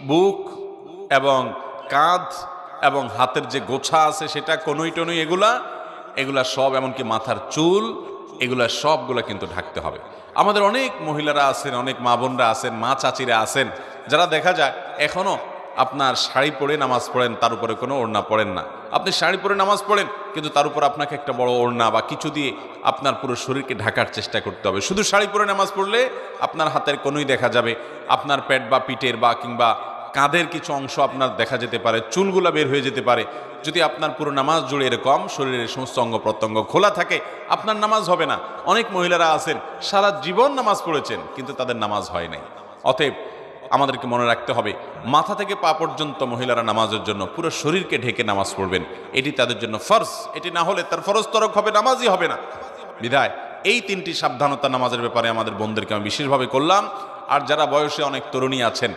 বুক এবং কাঁধ এবং হাতের যে গোছা আছে সেটা কনুই টনুই এগুলা সব, এমনকি মাথার চুল, এগুলা সবগুলা কিন্তু ঢাকতে হবে। আমাদের অনেক মহিলারা আছেন, অনেক মা বোনরা আছেন, মা চাচিরা আছেন, যারা দেখা যায় এখনো আপনার শাড়ি পরে নামাজ পড়েন, তার উপরে কোনো ওড়না পড়েন না। আপনি শাড়ি পরে নামাজ পড়েন, কিন্তু তার উপর আপনাকে একটা বড় ওড়না বা কিছু দিয়ে আপনার পুরো শরীরকে ঢাকার চেষ্টা করতে হবে। শুধু শাড়ি পরে নামাজ পড়লে আপনার হাতের কোনোই দেখা যাবে, আপনার পেট বা পিঠের বা কিংবা কাঁধের কিছু অংশ আপনার দেখা যেতে পারে, চুলগুলা বের হয়ে যেতে পারে। যদি আপনার পুরো নামাজ জুড়ে এরকম শরীরের সমস্ত অঙ্গ প্রত্যঙ্গ খোলা থাকে, আপনার নামাজ হবে না। অনেক মহিলারা আছেন সারা জীবন নামাজ পড়েছেন, কিন্তু তাদের নামাজ হয় নাই। অতএব আমাদেরকে মনে রাখতে হবে, মাথা থেকে পা পর্যন্ত মহিলারা নামাজের জন্য পুরো শরীরকে ঢেকে নামাজ পড়বেন, এটি তাদের জন্য ফরজ। এটি না হলে তার ফরজ তরক হবে, নামাজই হবে না। বিধায় এই তিনটি সাবধানতা নামাজের ব্যাপারে আমাদের বোনদেরকে আমি বিশেষভাবে করলাম। আর যারা বয়সে অনেক তরুণী আছেন,